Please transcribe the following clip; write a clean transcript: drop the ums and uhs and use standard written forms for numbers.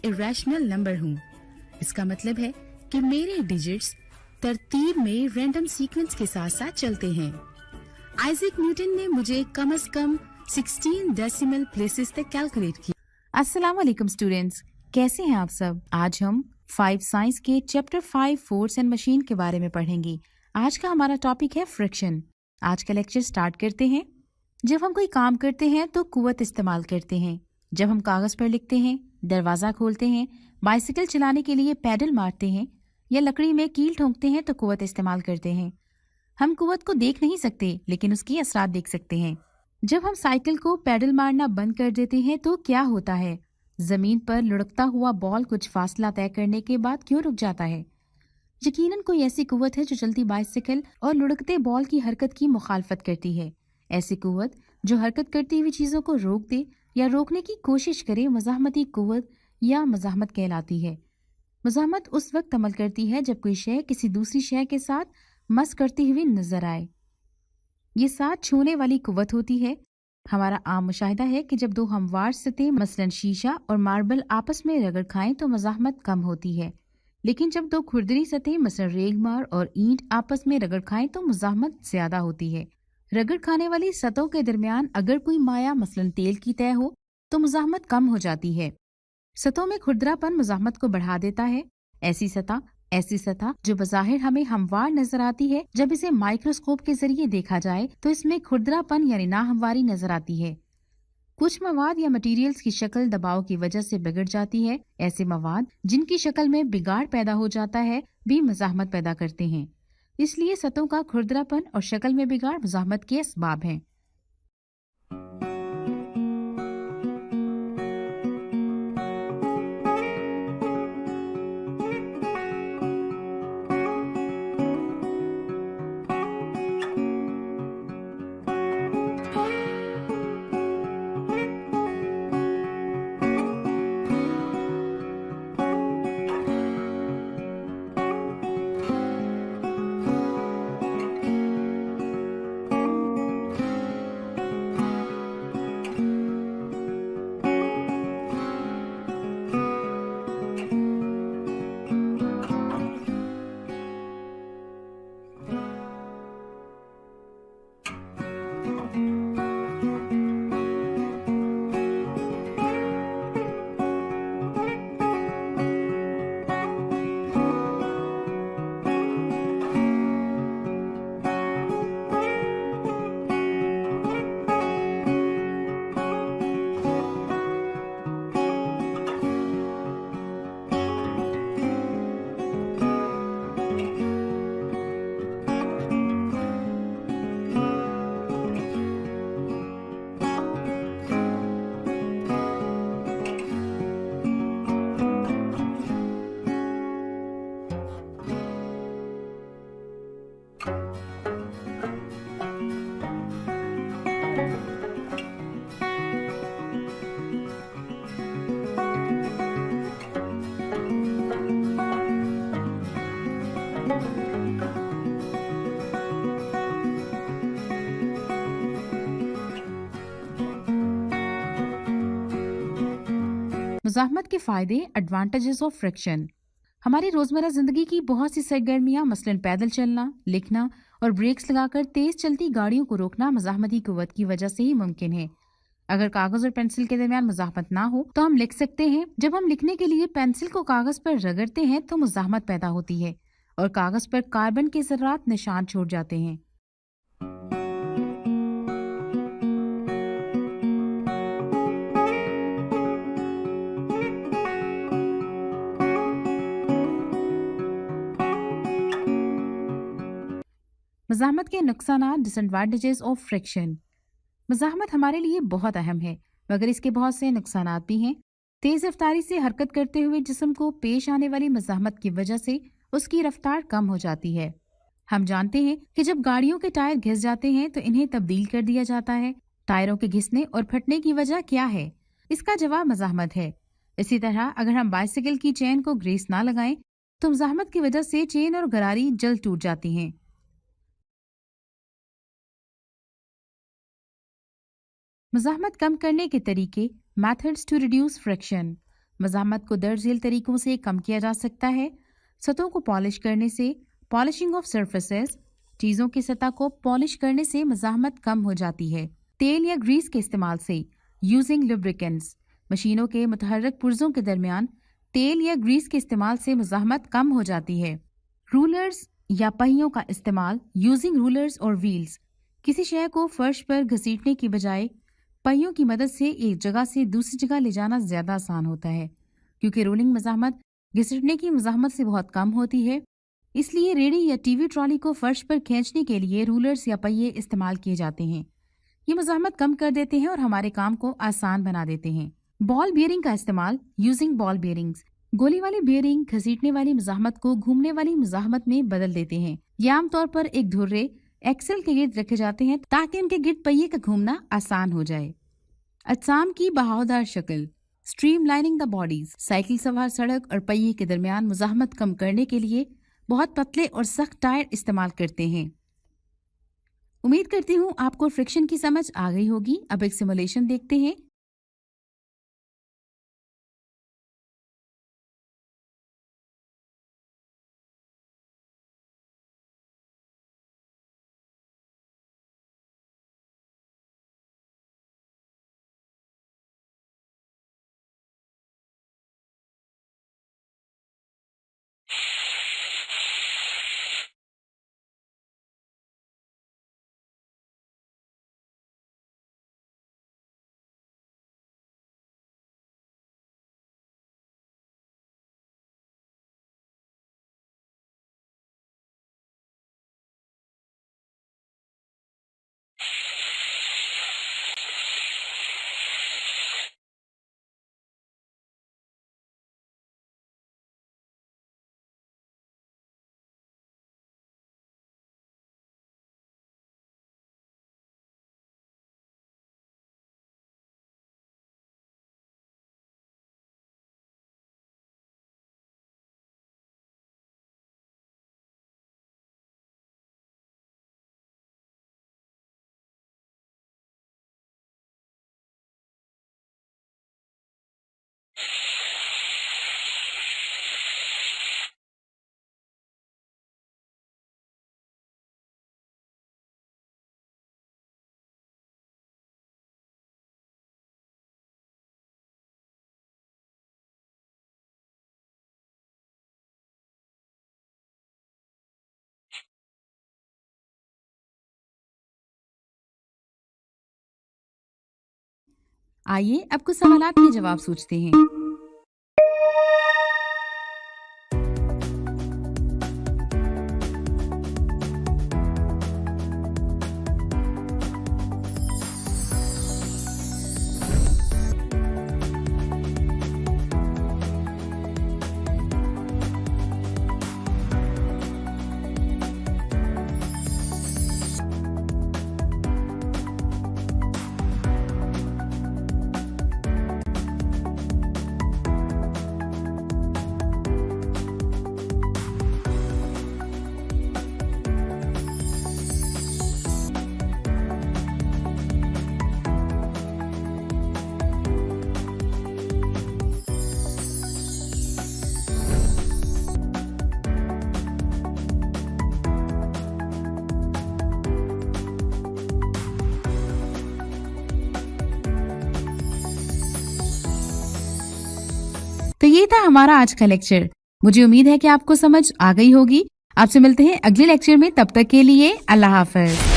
एक irrational number हूँ। इसका मतलब है कि मेरे डिजिट्स तरतीब में रैंडम सीक्वेंस के साथ साथ चलते हैं। आइजैक न्यूटन ने मुझे कम से कम 16 डेसिमल प्लेसेस तक कैलकुलेट किया। अस्सलाम वालेकुम स्टूडेंट्स, कैसे हैं आप सब। आज हम 5 साइंस के चैप्टर 5 फोर्स एंड मशीन के बारे में पढ़ेंगे। आज का हमारा टॉपिक है फ्रिक्शन। आज का लेक्चर स्टार्ट करते हैं। जब हम कोई काम करते हैं तो कुव्वत इस्तेमाल करते हैं। जब हम कागज पर लिखते हैं, दरवाजा खोलते हैं, बाइसिकल चलाने के लिए पैडल मारते हैं या लकड़ी में कील ठोंकते हैं तो कुव्वत इस्तेमाल करते हैं। हम कुव्वत को देख नहीं सकते, लेकिन उसकी असरात देख सकते हैं। जब हम साइकिल को पैडल मारना बंद कर देते हैं तो क्या होता है? जमीन पर लुढ़कता हुआ बॉल कुछ फासला तय करने के बाद क्यों रुक जाता है? यकीनन कोई ऐसी कुव्वत है जो चलती बाइसिकल और लुढ़कते बॉल की हरकत की मुखालफत करती है। ऐसी कुव्वत जो हरकत करती हुई चीजों को रोक दे या रोकने की कोशिश करे मज़ाहमती कुव्वत या मज़ाहमत कहलाती है। मज़ाहमत उस वक्त अमल करती है जब कोई शय किसी दूसरी शय के साथ मस करती हुई नजर आए। ये साथ छूने वाली कुव्वत होती है। हमारा आम मुशाहिदा है कि जब दो हमवार सतह मसलन शीशा और मार्बल आपस में रगड़ खाएं तो मज़ाहमत कम होती है, लेकिन जब दो खुरदरी सतह मसलन रेगमार और ईंट आपस में रगड़ खाएं तो मज़ाहमत ज्यादा होती है। रगड़ खाने वाली सतहों के दरमियान अगर कोई माया मसलन तेल की तय हो तो मज़ाहमत कम हो जाती है। सतहों में खुरदरापन मज़ाहमत को बढ़ा देता है। ऐसी सतह जो बज़ाहिर हमें हमवार नजर आती है, जब इसे माइक्रोस्कोप के जरिए देखा जाए तो इसमें खुरदरापन यानी नाहमवारी नजर आती है। कुछ मवाद या मटेरियल्स की शक्ल दबाव की वजह से बिगड़ जाती है। ऐसे मवाद जिनकी शक्ल में बिगाड़ पैदा हो जाता है भी मज़ाहमत पैदा करते हैं। इसलिए सतहों का खुरदरापन और शक्ल में बिगाड़ मज़ाहमत के असबाब हैं। मुज़ाहमत के फायदे, एडवांटेजेस ऑफ फ्रिक्शन। हमारी रोजमर्रा जिंदगी की बहुत सी सरगर्मियां मसलन पैदल चलना, लिखना और ब्रेक्स लगाकर तेज चलती गाड़ियों को रोकना मज़ाहमती कुव्वत की वजह से ही मुमकिन है। अगर कागज और पेंसिल के दरमियान मज़ाहमत ना हो तो हम लिख सकते हैं। जब हम लिखने के लिए पेंसिल को कागज पर रगड़ते हैं तो मज़ाहमत पैदा होती है और कागज पर कार्बन के ज़र्रात निशान छोड़ जाते हैं। मज़ाहमत के नुकसान, डिसएडवांटेजेस ऑफ फ्रिक्शन। मज़ाहमत हमारे लिए बहुत अहम है, मगर इसके बहुत से नुकसान भी हैं। तेज रफ्तारी से हरकत करते हुए जिस्म को पेश आने वाली मज़ाहमत की वजह से उसकी रफ्तार कम हो जाती है। हम जानते हैं कि जब गाड़ियों के टायर घिस जाते हैं तो इन्हें तब्दील कर दिया जाता है। टायरों के घिसने और फटने की वजह क्या है? इसका जवाब मज़ाहमत है। इसी तरह अगर हम बाइसिकल की चेन को ग्रीस ना लगाएं तो मज़ाहमत की वजह से चेन और गरारी जल्द टूट जाती हैं। मज़ाहमत कम करने के तरीके, मेथड्स टू रिड्यूस फ्रिक्शन। मज़ाहमत को दर्ज झेल तरीकों से कम किया जा सकता है। सतहों को पॉलिश करने से, पॉलिशिंग ऑफ सर्फेसेस, चीज़ों की सतह को पॉलिश करने से मज़ाहमत कम हो जाती है। तेल या ग्रीस के इस्तेमाल से, यूजिंग लुब्रिकेंट्स, मशीनों के मुतहर्रिक पुर्जों के दरमियान तेल या ग्रीस के इस्तेमाल से मज़ाहमत कम हो जाती है। रूलर्स या पहियों का इस्तेमाल, यूजिंग रूलर्स और व्हील्स, किसी शय को फर्श पर घसीटने की बजाय पहियों की मदद से एक जगह से दूसरी जगह ले जाना ज्यादा आसान होता है। क्योंकि रोलिंग मज़ाहमत घसीटने की मज़ाहमत से बहुत कम होती है, इसलिए रेडी या टीवी ट्रॉली को फर्श पर खींचने के लिए रूलर्स या पहिए इस्तेमाल किए जाते हैं। ये मज़ाहमत कम कर देते हैं और हमारे काम को आसान बना देते हैं। बॉल बियरिंग का इस्तेमाल, यूजिंग बॉल बियरिंग्स, गोली वाली बियरिंग घसीटने वाली मज़ाहमत को घूमने वाली मज़ाहमत में बदल देते हैं। ये आमतौर पर एक धुर्रे एक्सेल के गिर्द रखे जाते हैं ताकि उनके गिर्द पहिए का घूमना आसान हो जाए। अजसाम की बहावदार शक्ल, स्ट्रीमलाइनिंग द बॉडीज, साइकिल सवार सड़क और पहिए के दरमियान मज़ाहमत कम करने के लिए बहुत पतले और सख्त टायर इस्तेमाल करते हैं। उम्मीद करती हूँ आपको फ्रिक्शन की समझ आ गई होगी। अब एक सिमुलेशन देखते हैं। आइए अब कुछ सवालात के जवाब सोचते हैं। तो ये था हमारा आज का लेक्चर। मुझे उम्मीद है कि आपको समझ आ गई होगी। आपसे मिलते हैं अगले लेक्चर में, तब तक के लिए अल्लाह हाफ़िज़।